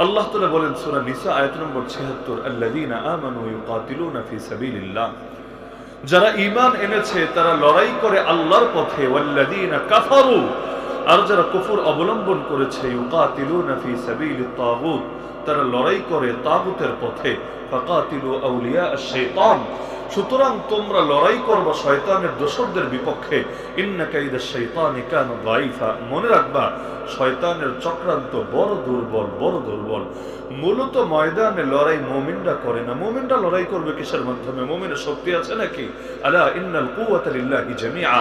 আল্লাহ তাআলা বলেন সূরা নিসা আয়াত নম্বর ৭৬, আল্লাযীনা আমানু ইউকাতিলুনা ফি সাবিলিল্লাহ, যারা ঈমান এনেছে তারা লড়াই করে আল্লাহর পথে, ওয়াল্লাযীনা কাফারু, আর যারা কুফর অবলম্বন করেছে, ইউকাতিলুনা ফি সাবিলিত তাগুত, তারা লড়াই করে তাগুতের পথে, ফাকাতিলু আউলিয়া আশ-শাইতান, সুতরাং তোমরা লড়াই করবা শয়তানের দোসরদের বিপক্ষে, ইন্না কাইদাশ শাইতানি কানা দাঈফা, মনে রাখবা শয়তানের চক্রান্ত বড় দুর্বল, বড় দুর্বল। মূলত ময়দানে লড়াই মুমিনরা করে না। মুমিনরা লড়াই করবে কিসের মাধ্যমে? মুমিনের শক্তি আছে নাকি? আলা ইন্নাল কুওয়াতা লিল্লাহি জামিআ,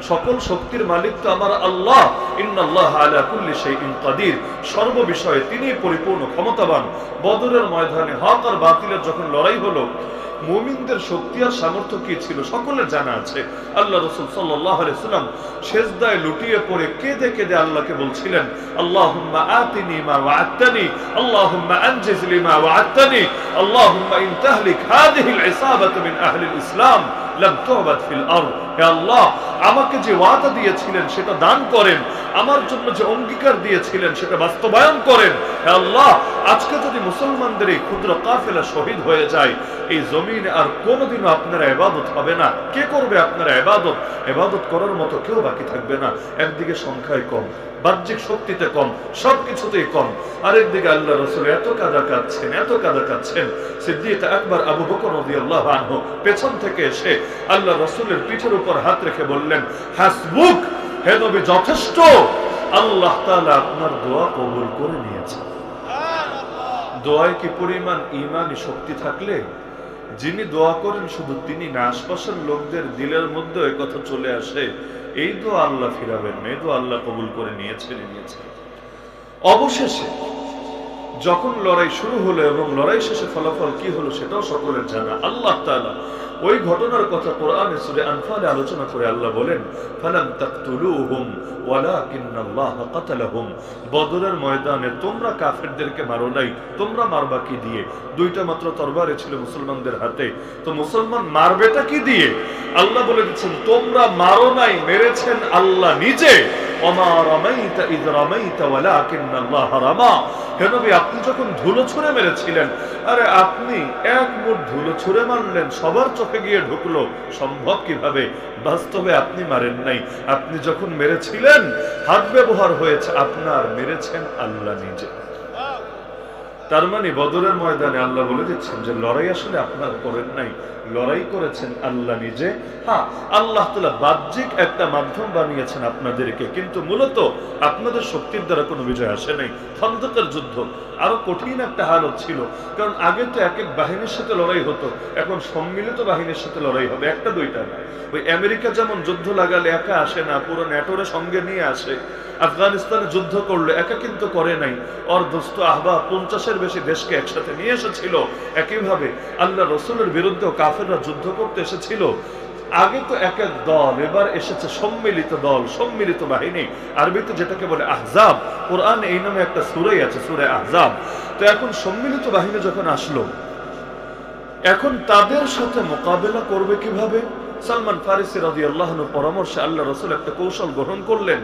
সকল শক্তির মালিক তো আমার আল্লাহ। ইন্নাল্লাহা আলা কুল্লি শাইইন কাদির, সর্ব বিষয়ে তিনি পরিপূর্ণ ক্ষমতাবান। বদরের ময়দানে হক আর বাতিলের যখন লড়াই হলো, মুমিনদের শক্তি আর সামর্থ্য কি ছিল সকলের জানা আছে। আল্লাহ রাসূল সাল্লাল্লাহু আলাইহি ওয়াসাল্লাম সিজদায় লুটিয়ে পড়ে কেঁদে কেঁদে আল্লাহকে বলছিলেন, আল্লাহুম্মা আতিনি মা ওয়া'আদতানি, আল্লাহুম্মা আনজিজ লি মা ওয়া'আদতানি, আল্লাহুম্মা ইন তাহলিক হাযিহিল ইসাবাতু মিন আহলিল ইসলাম লাম তু'বাদ ফিল আরদ, হে আল্লাহ আমাকে যে ওয়াদা দিয়েছিলেন সেটা দান করেন, আমার জন্য যে অঙ্গীকার দিয়েছিলেন সেটা বাস্তবায়ন করেন। হে আল্লাহ, আজকে যদি মুসলমানদের এই ক্ষুদ্র কাফেলা শহীদ হয়ে যায়, এই জমিনে আর কোনোদিনও আপনার ইবাদত হবে না। কে করবে আপনার ইবাদত? ইবাদত করার মতো কেউ বাকি থাকবে না। একদিকে সংখ্যায় কম, বাহ্যিক শক্তিতে কম, সবকিছুতেই কম। আরেকদিকে আল্লাহ রাসূল এত কাঁদা কাঁদছেন, এত কাঁদা কাঁদছেন, সিদ্দিক আকবর আবু বকর রাদিয়াল্লাহু আনহু পেছন থেকে এসে আল্লাহ রাসূলের পিঠের উপর হাত রেখে বললেন, হাসবুক, হে নবী যথেষ্ট, আল্লাহ তাআলা আপনার দোয়া কবুল করে নিয়েছেন। দোয়ায় কি পরিমাণ ঈমানি শক্তি থাকলে যিনি দোয়া করেন শুধু তিনি না, আশপাশের লোকদের দিলের মধ্যে এই কথা চলে আসে, এই দোয়া আল্লাহ ফিরাবেন না, এই দোয়া আল্লাহ কবুল করে নিয়েছেন। অবশেষে যখন লড়াই শুরু হলো এবং লড়াই শেষে ফলাফল কি হলো সেটাও সকলের জানা। আল্লাহ তাআলা ওই ঘটনার কথা কোরআনে সূরা আনফালে আলোচনা করে আল্লাহ বলেন, ফালাম তাকতুলুহুম ওয়ালাকিন্নাল্লাহা কাতালাহুম, বদরের ময়দানে তোমরা কাফেরদেরকে মারো নাই, তোমরা মারবা কি দিয়ে? দুইটা মাত্র তরবারি ছিল মুসলমানদের হাতে, তো মুসলমান মারবেটা কি দিয়ে? আল্লাহ বলে দিচ্ছেন, তোমরা মারো নাই, মেরেছেন আল্লাহ নিজে। ওমা রামাইতা ইয রামাইতা ওয়ালাকিন্নাল্লাহা রামা, হে নবী আপনি যখন ধুলো ছুঁড়ে মেরেছিলেন, আরে আপনি এক মুঠ ধুলো ছুঁড়ে মারলেন, সবার চোখে গিয়ে ঢুকলো, সম্ভব কিভাবে? বাস্তবে আপনি মারেন নাই, আপনি যখন মেরেছিলেন হাত ব্যবহার হয়েছে আপনার, মেরেছেন আল্লাহ নিজে। তার মানে বদরের ময়দানে আল্লাহ বলে দিচ্ছেন যে লড়াই আসলে আপনার করেন নাই, লড়াই করেছেন আল্লাহ নিজে। হ্যাঁ, আল্লাহ তাআলা বাহ্যিক একটা মাধ্যম বানিয়েছেন আপনাদেরকে, কিন্তু মূলত আপনাদের শক্তির দ্বারা কোনো বিজয় আসে নাই। খন্দকের যুদ্ধ আরো কঠিন একটা হালত ছিল, কারণ আগে তো এক এক বাহিনীর সাথে লড়াই হতো, এখন সম্মিলিত বাহিনীর সাথে লড়াই হবে, একটা দুইটা না। ওই আমেরিকা যেমন যুদ্ধ লাগালে একা আসে না, পুরো ন্যাটোরে সঙ্গে নিয়ে আসে। আফগানিস্তানে যুদ্ধ করলো একা কিন্তু করে নাই, ওর দোস্ত আহবা 50-এর বেশি দেশকে একসাথে নিয়ে এসেছিল। একইভাবে আল্লাহ রাসূলের বিরুদ্ধেও কাফেররা যুদ্ধ করতে এসেছিল। আগে তো এক এক দল, এবার এসেছে সম্মিলিত দল, সম্মিলিত বাহিনী, আরবিতে যেটাকে বলে আহজাব। কোরআনে এই নামে একটা সূরাই আছে, সূরা আহজাব। তো এখন সম্মিলিত বাহিনী যখন আসলো, এখন তাদের সাথে মোকাবেলা করবে কিভাবে? সালমান ফারিসি রাদিয়াল্লাহু আনহু পরামর্শে আল্লাহ রাসূল একটা কৌশল গ্রহণ করলেন।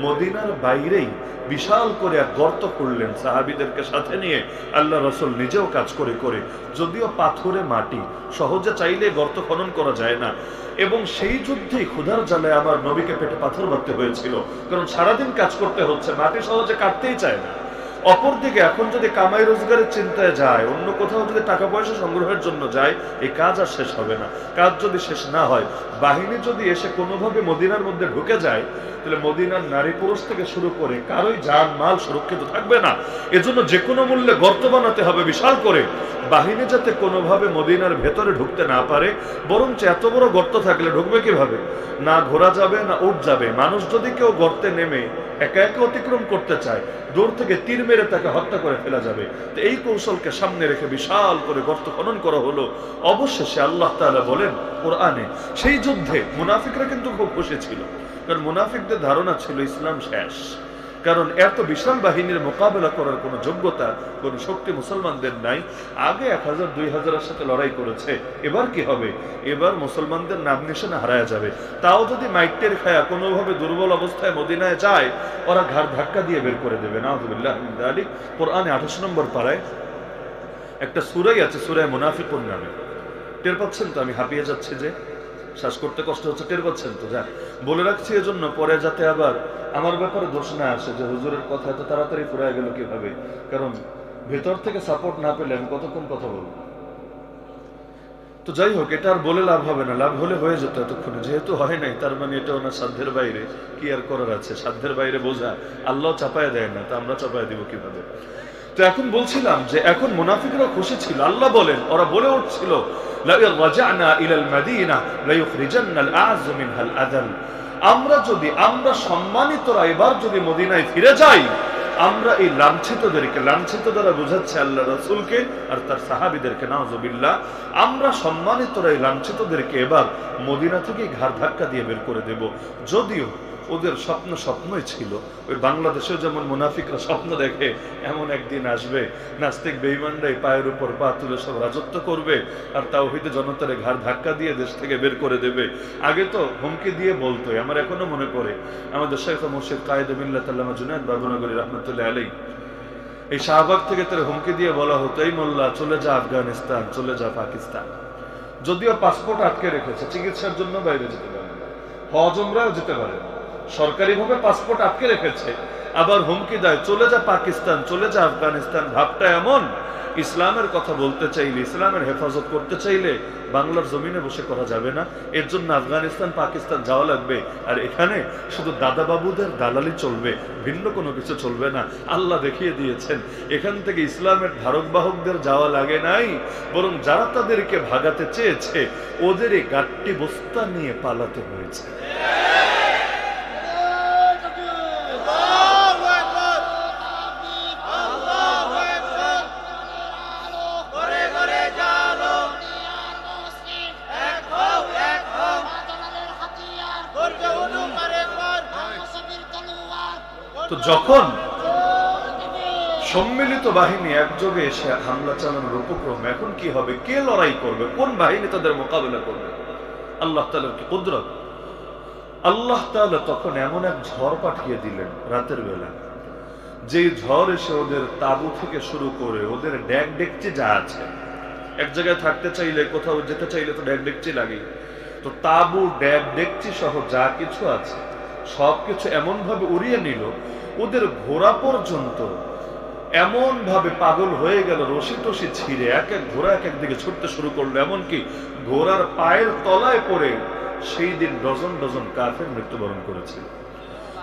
মদিনার বাইরেই বিশাল করে এক গর্ত করলেন সাহাবীদেরকে সাথে নিয়ে। আল্লাহ রাসূল নিজেও কাজ করে করে, যদিও পাথরে মাটি, সহজে চাইলে গর্ত খনন করা যায় না। এবং সেই যুদ্ধেই ক্ষুধার জ্বালায় আমার নবীকে পেটে পাথর মারতে হয়েছিল, কারণ সারাদিন কাজ করতে হচ্ছে, মাটি সহজে কাটতেই চায় না। অপরদিকে এখন যদি কামাই রোজগারের চিন্তায় যায়, অন্য কোথাও যদি টাকা পয়সা সংগ্রহের জন্য যায়, এই কাজ আর শেষ হবে না। কাজ যদি শেষ না হয়, বাহিনী যদি এসে কোনোভাবে মদিনার মধ্যে ঢুকে যায়, তাহলে মদিনার নারী পুরুষ থেকে শুরু করে কারোই জান মাল সুরক্ষিত থাকবে না। এজন্য যে কোনো মূল্যে গর্ত বানাতে হবে বিশাল করে, বাহিনী যাতে কোনোভাবে মদিনার ভেতরে ঢুকতে না পারে। বরঞ্চ এত বড় গর্ত থাকলে ঢুকবে কিভাবে? না ঘোরা যাবে না উঠ যাবে। মানুষ যদি কেউ গর্তে নেমে একা একা অতিক্রম করতে চায়, দূর থেকে তীর মেরে তাকে হত্যা করে ফেলা যাবে। তো এই কৌশলকে সামনে রেখে বিশাল করে গর্ত খনন করা হলো। অবশেষে আল্লাহ তাআলা বলেন কোরআনে, সেই যুদ্ধে মুনাফিকরা কিন্তু খুব খুশি ছিল, কারণ মুনাফিকদের ধারণা ছিল ইসলাম শেষ। কারণ এত বিশাল বাহিনীর মোকাবেলা করার কোনো যোগ্যতা, কোনো শক্তি মুসলমানদের নাই। আগে 1000-2000-এর সাথে লড়াই করেছে, এবার কি হবে? এবার মুসলমানদের নাম নিশানা হারায় যাবে। তাও যদি মাইটের খায়া কোনোভাবে দুর্বল অবস্থায় মদিনায় যায়, ওরা ঘাড় ধাক্কা দিয়ে বের করে দেবে। নাউযুবিল্লাহি মিন যালিক। কোরআনে 28 নম্বর পারায় একটা সূরাই আছে, সূরা মুনাফিকুন নামে। টের পাচ্ছেন তো আমি হাঁপিয়ে যাচ্ছি, যে শ্বাস করতে কষ্ট হচ্ছে, টের পাচ্ছেন তো? যা বলে রাখছি এজন্য, পরে যাতে আবার আমার ব্যাপারে দোষ না আসে যে হুজুরের কথা এত তাড়াতাড়ি ফুরায় গেল কিভাবে। কারণ ভেতর থেকে সাপোর্ট না পেলে আমি কতক্ষণ কথা বলবো। তো যাই হোক, এটা আর বলে লাভ হবে না, লাভ হলে হয়ে যেত এতক্ষণে। যেহেতু হয় নাই, তার মানে এটা ওনার সাধ্যের বাইরে। কি আর করার আছে, সাধ্যের বাইরে বোঝা আল্লাহ চাপায় দেয় না, তা আমরা চাপায় দিব কিভাবে? তো এখন বলছিলাম যে এখন মুনাফিকরা খুশি ছিল। আল্লাহ বলেন, ওরা বলে উঠছিল, লা ইন রাজা'না ইলাল মাদিনা লা ইখরিজান্নাল আ'যু মিনহাল আযাল। আমরা সম্মানিতরা এবার যদি মদিনায় ফিরে যাই, আমরা এই লাঞ্ছিতদেরকে, লাঞ্ছিত দ্বারা বোঝাচ্ছে আল্লাহ রাসূলকে আর তার সাহাবীদেরকে, নাউযুবিল্লাহ, আমরা সম্মানিতরা এই লাঞ্ছিতদেরকে এবার মদিনা থেকে ঘাড় ধাক্কা দিয়ে বের করে দেব। যদিও ওদের স্বপ্নই ছিল। ওই বাংলাদেশেও যেমন মুনাফিকরা স্বপ্ন দেখে এমন একদিন আসবে, নাস্তিক বেঈমানরাই পায়ের উপর পা তুলে সব রাজত্ব করবে আর তাওহীদে জনতারে ঘাড় ধাক্কা দিয়ে দেশ থেকে বের করে দেবে। আগে তো হুমকি দিয়ে বলতো, আমার এখনো মনে পড়ে, আমাদের শাইখ মুর্শিদ কায়েদে মিল্লাত আল্লামা জুনায়েদ বাবুনগরী রাহমাতুল্লাহ আলাইহি, এই শাহবাগ থেকে তার হুমকি দিয়ে বলা হতো, এই মোল্লা চলে যা আফগানিস্তান, চলে যা পাকিস্তান। যদিও পাসপোর্ট আটকে রেখেছে, চিকিৎসার জন্য বাইরে যেতে পারে না, হজ উমরাও যেতে পারে না, সরকারিভাবে পাসপোর্ট আটকে রেখেছে, আবার হুমকি দেয় চলে যা পাকিস্তান, চলে যা আফগানিস্তান। ভাবটা এমন, ইসলামের কথা বলতে চাইলে, ইসলামের হেফাজত করতে চাইলে বাংলার জমিনে বসে করা যাবে না, এর জন্য আফগানিস্তান পাকিস্তান যাওয়া লাগবে। আর এখানে শুধু দাদা বাবুদের দালালি চলবে, ভিন্ন কোনো কিছু চলবে না। আল্লাহ দেখিয়ে দিয়েছেন এখান থেকে ইসলামের ধারক বাহকদের যাওয়া লাগে নাই, বরং যারা তাদেরকে ভাগাতে চেয়েছে ওদেরই গাট্টি বস্তা নিয়ে পালাতে হয়েছে। তো যখন সম্মিলিত বাহিনী একযোগে এসে হামলা চালানোর উপক্রম, এখন কি হবে? কে লড়াই করবে? কোন বাহিনী তাদের মোকাবেলা করবে? আল্লাহ তাআলার কি কুদরত! আল্লাহ তাআলা তখন এমন এক ঝড় পাঠিয়ে দিলেন রাতের বেলা, যে ঝড় এসে ওদের তাবু থেকে শুরু করে ওদের ড্যাগ ডেকচি যা আছে, এক জায়গায় থাকতে চাইলে, কোথাও যেতে চাইলে তো ড্যাগ ডেকচি লাগে, তো তাবু ড্যাগ ডেকচি সহ যা কিছু আছে সবকিছু এমন ভাবে উড়িয়ে নিল, ওদের ঘোড়া পর্যন্ত এমন ভাবে পাগল হয়ে গেল, রশি টসি ছিঁড়ে এক এক ঘোড়া এক এক দিকে ছুটতে শুরু করলো। এমনকি ঘোড়ার পায়ের তলায় পড়ে সেই দিন ডজন ডজন কাফের মৃত্যুবরণ করেছিল।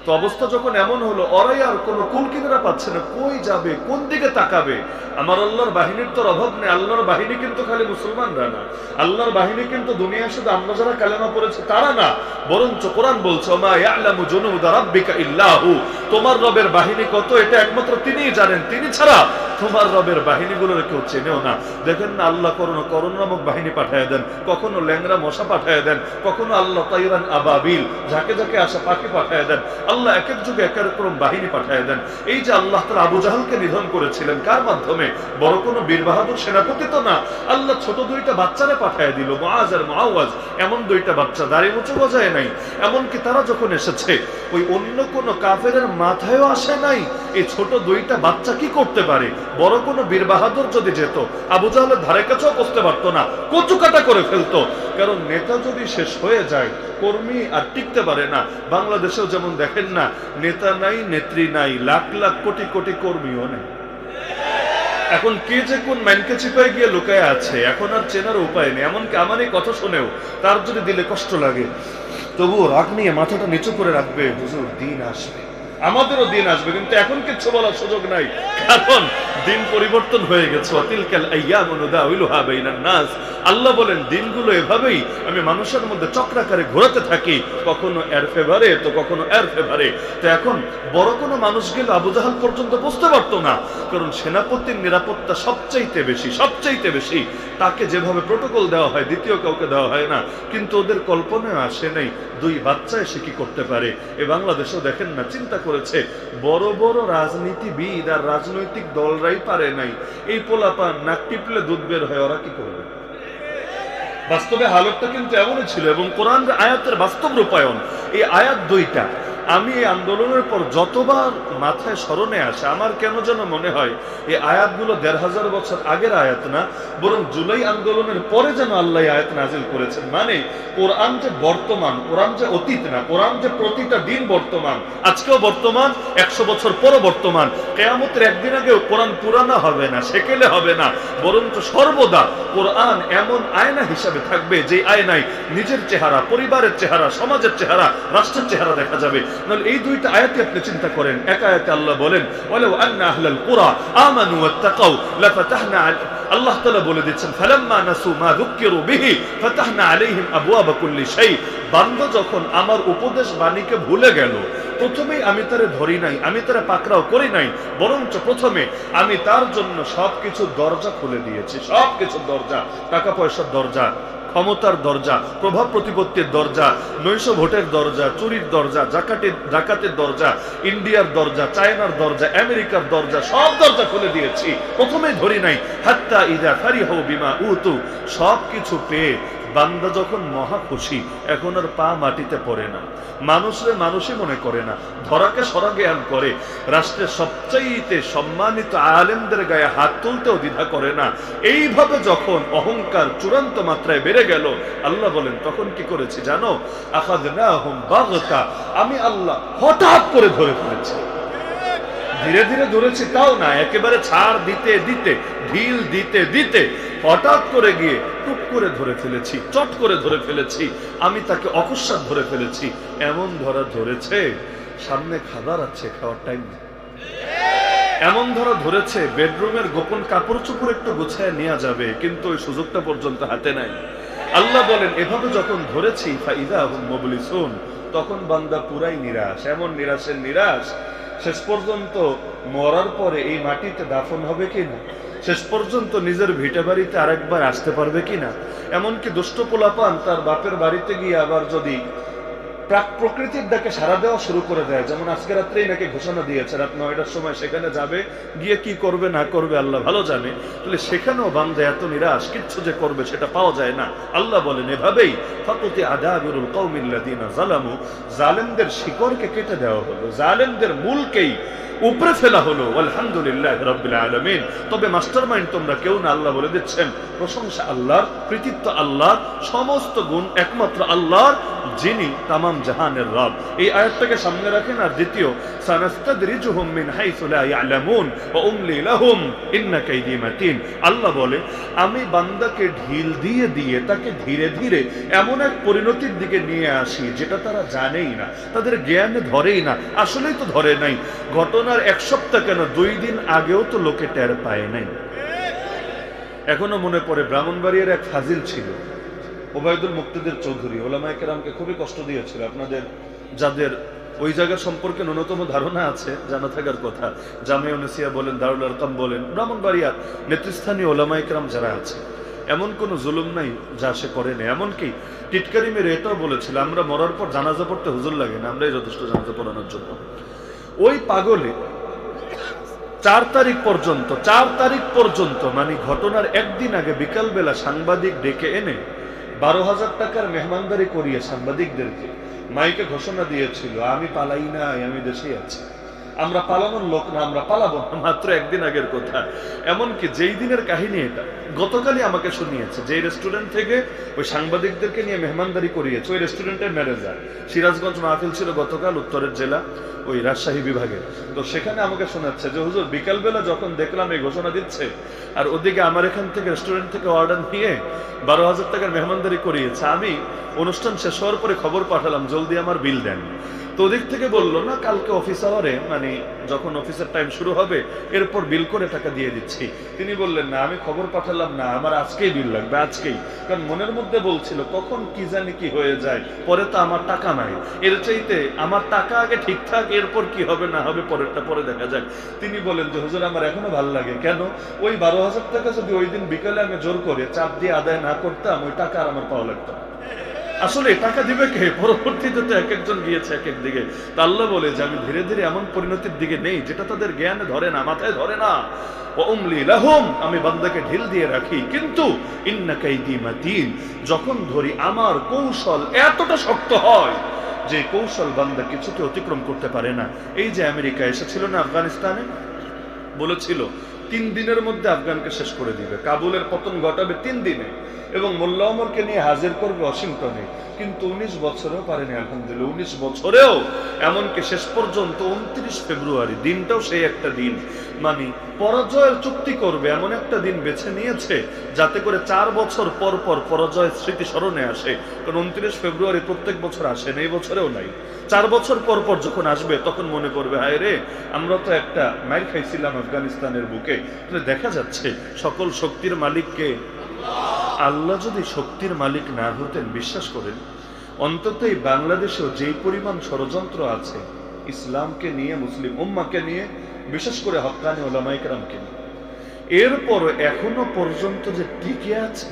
তো অবস্থা যখন এমন হলো, ওরাই আর কোনো কুল কিনারা পাচ্ছে না, কই যাবে, কোন দিকে তাকাবে? আমার আল্লাহর বাহিনীর তোর অভাব নেই। আল্লাহর বাহিনী কিন্তু খালি মুসলমানরা না, আল্লাহর বাহিনী কিন্তু দুনিয়ার সাথে আমরা যারা কালেমা পড়েছি তারা না, বরঞ্চ কোরআন বলছে, ওমা ইয়ালামু জুনুদা রাব্বিকা ইল্লাহু, তোমার রবের বাহিনী কত এটা একমাত্র তিনিই জানেন, তিনি ছাড়া তোমার রবের বাহিনীগুলোর কেউ চেনেও না। দেখেন না, আল্লাহ কখনো করণ নামক বাহিনী পাঠিয়ে দেন, কখনো ল্যাংরা মশা পাঠিয়ে দেন, কখনো আল্লাহ তাইরান আবাবিল ঝাঁকে ঝাঁকে আসা পাখি পাঠিয়ে দেন। আল্লাহ এক এক যুগে এক এক রকম বাহিনী পাঠিয়ে দেন। এই যে আল্লাহ তাআলা আবু জাহলকে নিধন করেছিলেন কার মাধ্যমে? বড় কোনো বীর বাহাদুর সেনাপতি তো না, আল্লাহ ছোট দুইটা বাচ্চারে পাঠিয়ে দিল, মুআজ আর মুআওয়াজ, এমন দুইটা বাচ্চা, দাড়ি মুচু গজায় নাই। এমনকি তারা যখন এসেছে ওই অন্য কোনো কাফেরের মাথায়ও আসে নাই এই ছোট দুইটা বাচ্চা কি করতে পারে। বড় কোনো বীর বাহাদুর যদি যেত, আবু জাহলের ধারে কাছেও বসতে পারতো না, কচুকাটা করে ফেলতো। কারণ নেতা যদি শেষ হয়ে যায়, কর্মী আর টিকতে পারে না। বাংলাদেশেও যেমন দেখেন না, নেতা নাই, নেত্রী নাই, লাখ লাখ কোটি কোটি কর্মীও নেই। এখন কে যে কোন ম্যানকে চিপায় গিয়ে লুকায় আছে এখন আর চেনার উপায় নেই। এমনকি আমার এই কথা শুনেও তার যদি দিলে কষ্ট লাগে, তবুও রাগ নিয়ে মাথাটা নিচু করে রাখবে, হুজুর দিন আসবে, আমাদেরও দিন আসবে, কিন্তু এখন কিচ্ছু বলার সুযোগ নাই। কারণ দিন পরিবর্তন হয়ে গেছে। ওয়াতিলকাল আইয়ামু নুদাউলুহা বাইনান নাস, আল্লাহ বলেন দিনগুলো এভাবেই আমি মানুষের মধ্যে চক্রাকারে ঘোরাতে থাকি, কখনো এর ফেভারে তো কখনো এর ফেভারে। তো এখন বড় কোনো মানুষ গেলে আবু জাহাল পর্যন্ত বুঝতে পারতো না, কারণ সেনাপতির নিরাপত্তা সবচাইতে বেশি, তাকে যেভাবে প্রোটোকল দেওয়া হয় দ্বিতীয় কাউকে দেওয়া হয় না। কিন্তু ওদের কল্পনায় আসে নাই 2 বাচ্চা এসে কি করতে পারে। এ বাংলাদেশেও দেখেন না, চিন্তা করেছে বড় বড় রাজনীতিবিদ আর রাজনৈতিক দলরাই পারে নাই, এই পোলাপান নাক টিপলে দুধ বের হয়, ওরা কি করবে? বাস্তবে হালতটা কিন্তু এমনই ছিল। এবং কোরআন আয়াতের বাস্তব রূপায়ণ এই আয়াত 2টা আমি এই আন্দোলনের পর যতবার মাথায় স্মরণে আসে, আমার কেন যেন মনে হয় এই আয়াতগুলো 1500 বছর আগের আয়াত না, বরং জুলাই আন্দোলনের পরে যেন আল্লাহ আয়াত নাজিল করেছেন। মানে কোরআন যে বর্তমান, কোরআন যে অতীত না, কোরআন যে প্রতিটা দিন বর্তমান, আজকেও বর্তমান, 100 বছর পরও বর্তমান, কিয়ামতের একদিন আগেও কোরআন পুরানো হবে না, সেকেলে হবে না, বরং সর্বদা কোরআন এমন আয়না হিসাবে থাকবে যে আয়নায় নিজের চেহারা, পরিবারের চেহারা, সমাজের চেহারা, রাষ্ট্রের চেহারা দেখা যাবে। নাহলে এই 2টা আয়াতে আপনি চিন্তা করেন, এক আয়াতে আল্লাহ বলেন ওয়ালাউ আন্না আহলাল কুরা আমানু ওয়াত্তাকাউ লাফাতাহনা, আল্লাহ তাআলা বলে দিচ্ছেন ফালাম্মা নাসু মা যুকিরু বিহি ফাতাহনা আলাইহিম আবওয়াবা কুল্লি শাই। বান্দা যখন আমার উপদেশ বাণীকে ভুলে গেল, প্রথমেই আমি তারে ধরি নাই, আমি তারে পাকড়াও করি নাই, বরঞ্চ প্রথমে আমি তার জন্য সবকিছু দরজা খুলে দিয়েছি। সবকিছু দরজা, টাকা পয়সার দরজা, ক্ষমতার দরজা, প্রভাব প্রতিপত্তির দরজা, নৈশ ভোটের দরজা, চুরির দরজা, ডাকাতের দরজা, ইন্ডিয়ার দরজা, চায়নার দরজা, আমেরিকার দরজা, সব দরজা খুলে দিয়েছি, প্রথমেই ধরি নাই। হাত্তা ইযা ফারিহু বিমা উতু, সবকিছু পেয়ে বান্দা যখন মহা খুশি, এখন আর পা মাটিতে পড়ে না, মানুষরে মানুষই মনে করে না, ধরাকে সরা জ্ঞান করে, রাষ্ট্রের সবচাইতে সম্মানিত আলেমদের গায়ে হাত তুলতেও দ্বিধা করে না। এইভাবে যখন অহংকার চূড়ান্ত মাত্রায় বেড়ে গেল, আল্লাহ বলেন তখন কি করেছি জানো? আখাযনাহুম বাগতা, আমি আল্লাহ হঠাৎ করে ধরে ফেলেছি। ধীরে ধীরে ধরেছি তাও না, একেবারে ছাড় দিতে দিতে, ঢিল দিতে দিতে হঠাৎ করে গিয়ে টুক করে ধরে ফেলেছি, চট করে ধরে ফেলেছি, আমি তাকে অকস্মাৎ ধরে ফেলেছি। এমন ধরা ধরেছে সামনে খাবার আছে, খাওয়ার টাইম নেই। এমন ধরা ধরেছে বেডরুমের গোপন কাপড় চোপড় একটু গুছায় নেওয়া যাবে, কিন্তু ওই সুযোগটা পর্যন্ত হাতে নাই। আল্লাহ বলেন এভাবে যখন ধরেছি ফাইদা হুম মুবলিসুন, তখন বান্দা পুরাই নিরাশ, এমন নিরাশের নিরাশ, শেষ পর্যন্ত মরার পরে এই মাটিতে দাফন হবে কিনা, শেষ পর্যন্ত নিজের ভিটে বাড়িতে আরেকবার আসতে পারবে কিনা। এমনকি দুষ্ট পোলাপান তার বাপের বাড়িতে গিয়ে আবার যদি প্রকৃতির ডাকে সাড়া দেওয়া শুরু করে দেয়, যেমন আজকে রাত্রেই নাকি ঘোষণা দিয়েছে রাত 9টার সময় সেখানে যাবে, গিয়ে কি করবে না করবে আল্লাহ ভালো জানে, তাহলে সেখানেও বান্দা এত নিরাশ, কিচ্ছু যে করবে সেটা পাওয়া যায় না। আল্লাহ বলেন এভাবেই ফাকুতি আদাবিরুল কওমিল্লাযিনা যালামু, জালেমদের শিকড়কে কেটে দেওয়া হলো, জালেমদের মূলকেই উপরে ফেলা হলো। আলহামদুলিল্লাহ রাব্বিল আলামিন। তবে মাস্টারমাইন্ড তোমরা কেউ না, আল্লাহ বলে দিচ্ছেন প্রশংসা আল্লাহর, কৃতিত্ব আল্লাহর, সমস্ত গুণ একমাত্র আল্লাহর, যিনি তামাম জাহানের রব। এই আয়াতটাকে সামনে রাখেন। আর দ্বিতীয় সানাস্তাদরিজুহুম মিন হাইসু লা ইয়ালামুন ওয়া উমলি লাহুম ইন্না কাইদি মাতিন, আল্লাহ বলে আমি বান্দাকে ঢিল দিয়ে দিয়ে তাকে ধীরে ধীরে এমন এক পরিণতির দিকে নিয়ে আসি যেটা তারা জানেই না, তাদের জ্ঞানে ধরেই না, আসলেই তো ধরে নাই। ঘটনার 1 সপ্তাহ কেন 2 দিন আগেও তো লোকে টের পায় নাই। এখনো মনে পড়ে ব্রাহ্মণবাড়িয়ার এক ফাজিল ছিল ওবায়দুল মুক্তাদির চৌধুরী, ওলামায়ে কেরামকে খুবই কষ্ট দিয়েছিল। আপনাদের যাদের ওই জায়গার সম্পর্কে ন্যূনতম ধারণা আছে, জানা থাকার কথা, জামিয়া উনিসিয়া বলেন, দারুল আরকাম বলেন, ব্রাহ্মণবাড়িয়ার নেতৃস্থানীয় ওলামায়ে কেরাম যারা আছে, এমন কোন জুলুম নাই যা সে করে নেই। এমনকি টিটকারি মেরে এটাও বলেছিল আমরা মরার পর জানাজা পড়তে হুজুর লাগে না, আমরাই যথেষ্ট জানাজা পড়ানোর জন্য। ওই পাগলে 4 তারিখ পর্যন্ত মানে ঘটনার একদিন আগে বিকালবেলা সাংবাদিক ডেকে এনে 12,000 টাকার মেহমানদারি করিয়ে সাংবাদিকদেরকে মাইকে ঘোষণা দিয়েছিল আমি পালাই না, আমি দেশেই আছি, আমরা পালানোর লোক না, আমরা পালাবো না। মাত্র একদিন আগের কথা। এমনকি যেই দিনের কাহিনী এটা গতকালই আমাকে শুনিয়েছে, যে রেস্টুরেন্ট থেকে ওই সাংবাদিকদেরকে নিয়ে মেহমানদারি করিয়েছে ওই রেস্টুরেন্টের ম্যানেজার। সিরাজগঞ্জ মাহফিল ছিল গতকাল উত্তরের জেলা ওই রাজশাহী বিভাগে, তো সেখানে আমাকে শোনাচ্ছে যে হুজুর বিকালবেলা যখন দেখলাম এই ঘোষণা দিচ্ছে, আর ওদিকে আমার এখান থেকে রেস্টুরেন্ট থেকে অর্ডার নিয়ে 12,000 টাকার মেহমানদারি করিয়েছে, আমি অনুষ্ঠান শেষ হওয়ার পরে খবর পাঠালাম জলদি আমার বিল দেন। তো তো ওদিক থেকে বললো না কালকে অফিস আওয়ারে, মানে যখন অফিসের টাইম শুরু হবে এরপর বিল করে টাকা দিয়ে দিচ্ছি। তিনি বললেন না, আমি খবর পাঠালাম না, আমার আজকেই বিল লাগবে, আজকেই। কারণ মনের মধ্যে বলছিল কখন কি জানি কি হয়ে যায়, পরে তো আমার টাকা নাই, এর চাইতে আমার টাকা আগে ঠিকঠাক, এরপর কি হবে না হবে পরেরটা পরে দেখা যাক। তিনি বলেন যে হুজুর আমার এখনো ভালো লাগে, কেন? ওই 12,000 টাকা যদি ওই দিন বিকালে আমি জোর করে চাপ দিয়ে আদায় না করতাম, ওই টাকা আর আমার পাওয়া লাগতো। আসলে টাকা দিবে কে? পরবর্তীতে তো এক একজন গিয়েছে এক এক দিকে। তা আল্লাহ বলে যে আমি ধীরে ধীরে এমন পরিণতির দিকে নেই যেটা তাদের জ্ঞানে ধরে না, মাথায় ধরে না। ওয়াউমলি লাহুম, আমি বান্দাকে ঢিল দিয়ে রাখি, কিন্তু ইন্না কাইদি মাতিন, যখন ধরি আমার কৌশল এতটা শক্ত হয় যে কৌশল বান্দা কিছুতে অতিক্রম করতে পারে না। এই যে আমেরিকা এসেছিল না আফগানিস্তানে, বলেছিল 3 দিনের মধ্যে আফগানকে শেষ করে দিবে, কাবুলের পতন ঘটাবে 3 দিনে, এবং মোল্লা ওমরকে নিয়ে হাজির করবে ওয়াশিংটনে। কিন্তু 19 বছরেও পারেনি, আলহামদুলিল্লাহ 19 বছরেও। এমনকি শেষ পর্যন্ত 29 ফেব্রুয়ারি দিনটাও সেই একটা দিন, মানে পরাজয়ের চুক্তি করবে এমন একটা দিন বেছে নিয়েছে যাতে করে 4 বছর পর পর পরাজয়ের স্মৃতি স্মরণে আসে। কারণ 29 ফেব্রুয়ারি প্রত্যেক বছর আসে না, এই বছরেও নাই। 4 বছর পর পর যখন আসবে তখন মনে করবে হায় রে, আমরা তো একটা মাইর খাইছিলাম আফগানিস্তানের বুকে। দেখা যাচ্ছে সকল শক্তির মালিককে। আল্লাহ যদি শক্তির মালিক না হতেন, বিশ্বাস করেন অন্তত এই বাংলাদেশেও যেই পরিমাণ ষড়যন্ত্র আছে ইসলামকে নিয়ে, মুসলিম উম্মাকে নিয়ে, বিশেষ করে হক্কানি উলামায়ে কেরামকে নিয়ে, এরপর এখনো পর্যন্ত যে টিকে আছে,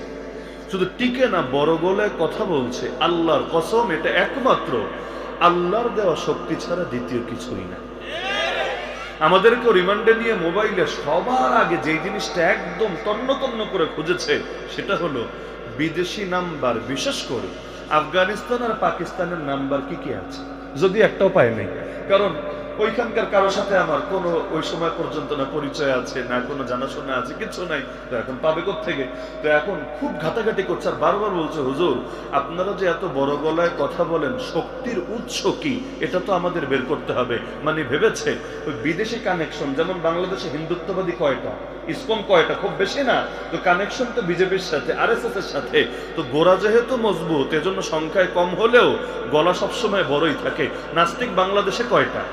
শুধু টিকে না বড় গলায় কথা বলছে, আল্লাহর কসম এটা একমাত্র আল্লাহর দেওয়া শক্তি ছাড়া দ্বিতীয় কিছুই না। আমাদেরকে রিমান্ডে নিয়ে মোবাইলে সবার আগে যেই জিনিসটা একদম তন্ন তন্ন করে খুঁজেছে সেটা হলো বিদেশি নাম্বার, বিশেষ করে আফগানিস্তান আর পাকিস্তানের নাম্বার কি কি আছে, যদি একটাও পায় নাই। কারণ ওইখানকার কারোর সাথে আমার কোনো ওই সময় পর্যন্ত না পরিচয় আছে, না কোনো জানাশোনা আছে, কিছু নাই। তো এখন পাবে কোত্থেকে? তো এখন খুব ঘাটাঘাটি করছে, আর বারবার বলছে হুজুর আপনারা যে এত বড় গলায় কথা বলেন, শক্তির উৎস কি এটা তো আমাদের বের করতে হবে। মানে ভেবেছে ওই বিদেশি কানেকশন, যেমন বাংলাদেশে হিন্দুত্ববাদী কয়টা, ইসকন কয়টা, খুব বেশি না। তো কানেকশন তো বিজেপির সাথে, আরএসএস এর সাথে। তো গোড়া যেহেতু মজবুত, এজন্য সংখ্যায় কম হলেও গলা সবসময় বড়ই থাকে। নাস্তিক বাংলাদেশে কয়টা?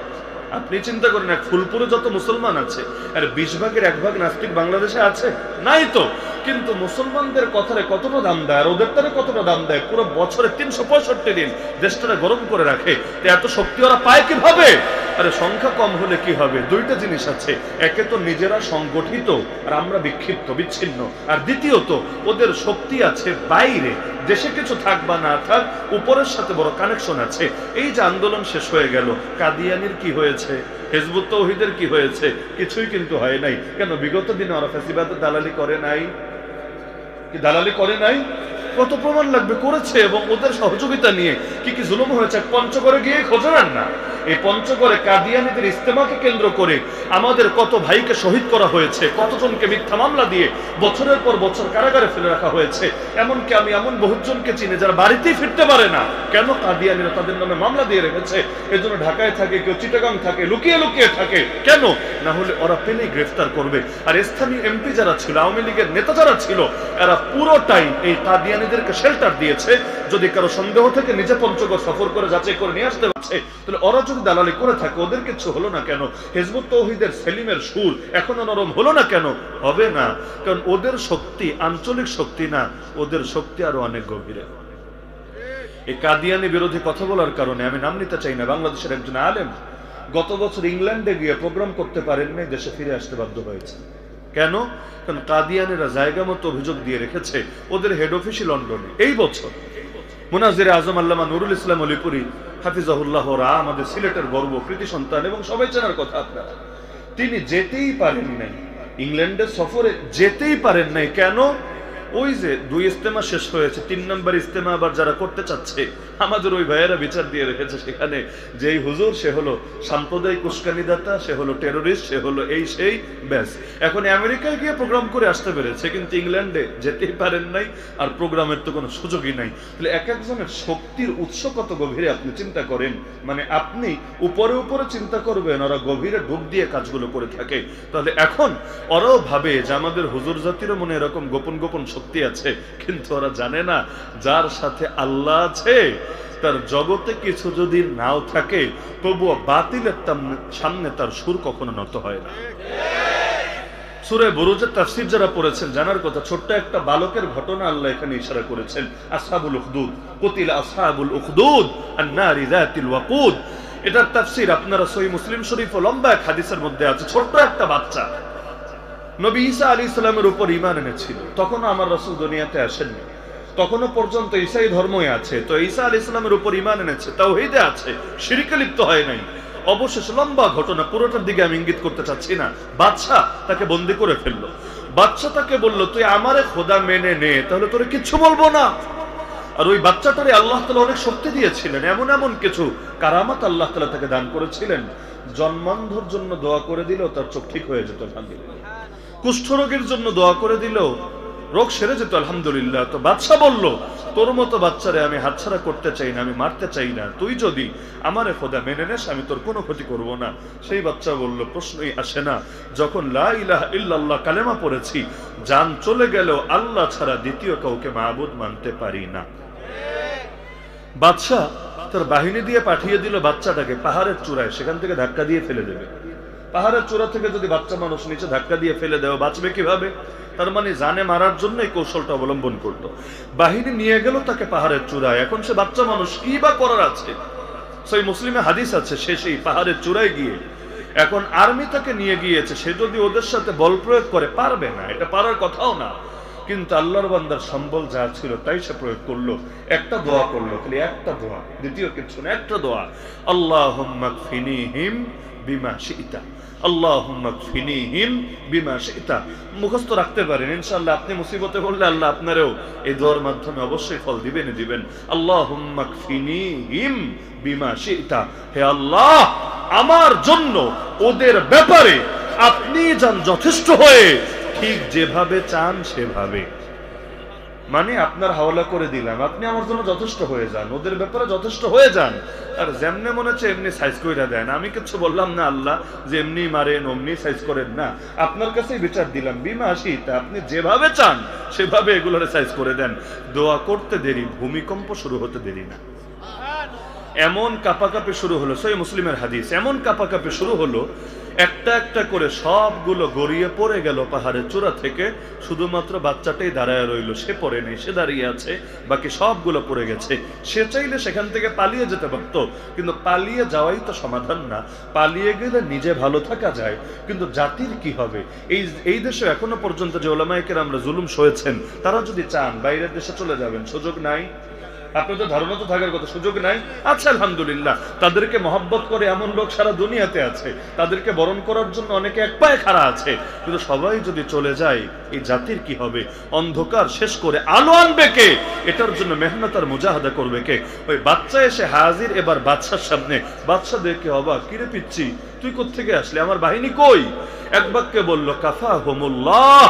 আপনি চিন্তা করেন, এক ফুলপুরে যত মুসলমান আছে আর 20 ভাগের 1 ভাগ নাস্তিক বাংলাদেশে আছে? নাই তো। কিন্তু মুসলমানদের কথারে কতটা দাম দেয় আর ওদের তারে কতটা দাম দেয়, পুরো বছরে 365 দিন দেশটারে গরম করে রাখে। তো এত শক্তি ওরা পায় কিভাবে? আরে সংখ্যা কম হলে কি হবে? দুইটা জিনিস আছে, একে তো নিজেরা সংগঠিত আর আমরা বিক্ষিপ্ত বিচ্ছিন্ন, আর দ্বিতীয়ত ওদের শক্তি আছে বাইরে, দেশে কিছু থাক বা না থাক উপরের সাথে বড় কানেকশন আছে। এই যে আন্দোলন শেষ হয়ে গেল, কাদিয়ানির কি হয়েছে, হিজবুত তাওহীদের কি হয়েছে? কিছুই কিন্তু হয় নাই। কেন? বিগত দিনে ওরা ফ্যাসিবাদের দালালি করে নাই? কি দালালি করে নাই? কত প্রমাণ লাগবে, করেছে। এবং ওদের সহযোগিতা নিয়ে কি কি জুলুম হয়েছে পঞ্চগড়ে গিয়ে খোঁজেন না। এই পঞ্চগড়ে কাদিয়ানীদের ইস্তেমাকে কেন্দ্র করে আমাদের কত ভাইকে শহীদ করা হয়েছে, কতজনকে মিথ্যা মামলা দিয়ে বছরের পর বছর কারাগারে ফেলে রাখা হয়েছে। এমনকি আমি এমন বহুজনকে চিনি যারা বাড়িতেই ফিরতে পারে না। কেন? কাদিয়ানীরা তাদের নামে মামলা দিয়ে রেখেছে। এজন্য ঢাকায় থাকে, কেউ চিটাগাং থাকে, লুকিয়ে লুকিয়ে থাকে। কেন? না হলে ওরা পেলেই গ্রেফতার করবে। আর স্থানীয় এমপি যারা ছিল, আওয়ামী লীগের নেতা যারা ছিল, এরা পুরোটাই এই কাদিয়ানীদেরকে শেল্টার দিয়েছে। যদি কারো সন্দেহ থেকে নিজে পঞ্চগড় সফর করে যাচাই করে নিয়ে আসতে পারছে, তাহলে ওরা যদি দালালি করে থাকে ওদের কিছু হলো না কেন? হিজবুত তাওহীদের সেলিমের সুর এখনো নরম হলো না কেন? হবে না। কারণ ওদের শক্তি আঞ্চলিক শক্তি না, ওদের শক্তি আরো অনেক গভীরে। এই কাদিয়ানি বিরোধী কথা বলার কারণে, আমি নাম নিতে চাই না, বাংলাদেশের একজন আলেম গত বছর ইংল্যান্ডে গিয়ে প্রোগ্রাম করতে পারেন নাই, দেশে ফিরে আসতে বাধ্য হয়েছে। কেন? কারণ কাদিয়ানিরা জায়গা মতো অভিযোগ দিয়ে রেখেছে, ওদের হেড অফিসই লন্ডনে। এই বছর মুনাজিরে আজম আল্লামা নুরুল ইসলাম অলিপুরি হাফিজাহুল্লাহ রা, আমাদের সিলেটের গর্ব, কৃতি সন্তান এবং সবাই চেনার কথা আপনারা, তিনি যেতেই পারেন নাই, ইংল্যান্ডের সফরে যেতেই পারেন নাই। কেন? ওই যে 2 ইস্তেমা শেষ হয়েছে, 3 নম্বর ইস্তেমা আবার যারা করতে চাচ্ছে, আমাদের ওই ভাইয়েরা বিচার দিয়ে রেখেছে সেখানে যে এই হুজুর সে হলো সাম্প্রদায়িক উস্কানিদাতা, সে হলো টেরোরিস্ট, সে হলো এই সেই, ব্যাস। এখন আমেরিকায় গিয়ে প্রোগ্রাম করে আসতে পেরেছে, কিন্তু ইংল্যান্ডে যেতেই পারেন নাই, আর প্রোগ্রামের তো কোনো সুযোগই নাই। তাহলে এক একজনের শক্তির উৎস কত গভীরে আপনি চিন্তা করেন। মানে আপনি উপরে উপরে চিন্তা করবেন, ওরা গভীরে ডুব দিয়ে কাজগুলো করে থাকে। তাহলে এখন ওরাও ভাবে যে আমাদের হুজুর জাতিরও মনে এরকম গোপন গোপন শক্তি শক্তি আছে, কিন্তু ওরা জানে না যার সাথে আল্লাহ আছে তার জগতে কিছু যদি নাও থাকে তবুও বাতিলের সামনে তার সুর কখনো নত হয় না। সূরা বুরুজের তাফসীর যারা পড়েছেন জানার কথা, ছোট্ট একটা বালকের ঘটনা আল্লাহ এখানে ইশারা করেছেন। আসহাবুল উখদুদ, কুতিলা আসহাবুল উখদুদ আন-নারি যাতিল ওয়াকুদ, এটার তাফসীর আপনারা সহিহ মুসলিম শরীফ ও লম্বা এক হাদিসের মধ্যে আছে। ছোট্ট একটা বাচ্চা নবী ঈসা আলাইহিস সালামের উপর ঈমান এনেছিল, তখনও আমার রাসূল দুনিয়াতে আসেননি, তখনও পর্যন্ত ঈসাই ধর্মই আছে। তো ঈসা আলাইহিস সালামের উপর ঈমান এনেছে, তাওহীদে আছে, শিরকে লিপ্ত হয় নাই। অবশেষে লম্বা ঘটনা, পুরোটার দিকে আমি ইঙ্গিত করতে চাচ্ছি না। বাদশা তাকে বন্দী করে ফেললো। বাদশা তাকে বলল, তুই আমারে খোদা মেনে নে, তাহলে তোরে কিচ্ছু বলবো না। আর ওই বাচ্চাটারে আল্লাহ তাআলা অনেক শক্তি দিয়েছিলেন, এমন এমন কিছু কারামাত আল্লাহ তাআলা তাকে দান করেছিলেন। জন্মান্ধর জন্য দোয়া করে দিল, তার চোখ ঠিক হয়ে যেত আলহামদুলিল্লাহ। কুষ্ঠরোগের জন্য দোয়া করে দিল, রোগ সেরে যেত আলহামদুলিল্লাহ। তো বাদশা বলল, তোর মতো বাচ্চারে আমি হাতছাড়া করতে চাই না, আমি মারতে চাই না, তুই যদি আমারে খোদা মেনে নেস আমি তোর কোনো ক্ষতি করব না। সেই বাচ্চা বলল, প্রশ্নই আসে না, যখন লা ইলাহা ইল্লাল্লাহ কালেমা পড়েছি, জান চলে গেল, আল্লাহ ছাড়া দ্বিতীয় কাউকে মাবুদ মানতে পারি না। বাদশা তার বাহিনী দিয়ে পাঠিয়ে দিল বাচ্চাটাকে পাহাড়ের চূড়ায়, সেখান থেকে ধাক্কা দিয়ে ফেলে দেবে। পাহাড়ের চূড়া থেকে যদি বাচ্চা মানুষ নিচে ধাক্কা দিয়ে ফেলে দেওয়া, বাঁচবে কিভাবে? তার মানে জানে মারার জন্য এই কৌশলটা অবলম্বন করতো। বাহিনী নিয়ে গেল তাকে পাহাড়ের চূড়ায়, এখন সে বাচ্চা মানুষ, কি বা করার আছে? সহিহ মুসলিমে হাদিস আছে, সে সেই পাহাড়ের চূড়ায় গিয়ে, এখন আর্মি তাকে নিয়ে গিয়েছে, সে যদি ওদের সাথে বল প্রয়োগ করে পারবে না, এটা পারার কথাও না। কিন্তু আল্লাহর বান্দার সম্বল যা ছিল তাই সে প্রয়োগ করলো। একটা দোয়া করলো, খালি একটা দোয়া, দ্বিতীয় কিছু না, একটা দোয়া, আল্লাহুম্মা কফিনিহিম বিমা শি'তা, আল্লাহুম্মা কফিনিহিম বিমা শি'তা। মুখস্থ রাখতে পারেন, ইনশাআল্লাহ আপনি মুসিবতে পড়লে আল্লাহ আপনারও এই দোয়ার মাধ্যমে অবশ্যই ফল দিবেন। আল্লাহুম্মা কফিনিহিম বিমা শি'তা, হে আল্লাহ আমার জন্য ওদের ব্যাপারে আপনি যান যথেষ্ট হয়ে, ঠিক যেভাবে চান সেভাবে। মানে আপনার হাওলা করে দিলাম, আপনি আমার জন্য যথেষ্ট হয়ে যান, ওদের ব্যাপারে যথেষ্ট হয়ে যান। আর যেমনে মনে হচ্ছে এমনি সাইজ কইরা দেন, আমি কিছু বললাম না আল্লাহ যে এমনি মারেন অমনি সাইজ করেন না, আপনার কাছেই বিচার দিলাম, বিমা শি'তা, আপনি যেভাবে চান সেভাবে এগুলোরে সাইজ করে দেন। দোয়া করতে দেরি, ভূমিকম্প শুরু হতে দেরি না। এমন কাঁপাকাঁপি শুরু হলো, সহিহ মুসলিমের হাদিস, এমন কাঁপাকাঁপি শুরু হলো, একটা একটা করে সবগুলো গড়িয়ে পড়ে গেল পাহাড়ের চূড়া থেকে, শুধুমাত্র বাচ্চাটাই দাঁড়ায় রইল, সে পড়ে নেই, সে দাঁড়িয়ে আছে, বাকি সবগুলো পড়ে গেছে। সে চাইলে সেখান থেকে পালিয়ে যেতে পারতো, কিন্তু পালিয়ে যাওয়াই তো সমাধান না। পালিয়ে গেলে নিজে ভালো থাকা যায়, কিন্তু জাতির কি হবে? এই দেশে এখনো পর্যন্ত যে ওলামায়ে কেরামরা জুলুম সয়েছেন, তারা যদি চান বাইরের দেশে চলে যাবেন, সুযোগ নাই। আপনাদের ধারণা তো থাকার কথা, সুযোগ নাই। আচ্ছা আলহামদুলিল্লাহ, তাদেরকে মহব্বত করে এমন লোক সারা দুনিয়াতে আছে, তাদেরকে বরণ করার জন্য অনেকে এক পায়ে খাড়া আছে। কিন্তু সবাই যদি চলে যায়, এই জাতির কি হবে? অন্ধকার শেষ করে আলো আনবে কে? এটার জন্য মেহনত আর মুজাহাদা করবে কে? ওই বাচ্চা এসে হাজির এবার বাদশার সামনে। বাদশা দেখে অবাক, কিরে পিচ্ছি তুই কোত্থেকে আসলে, আমার বাহিনী কই? এক বাক্যে বলল, কাফাহুমুল্লাহ,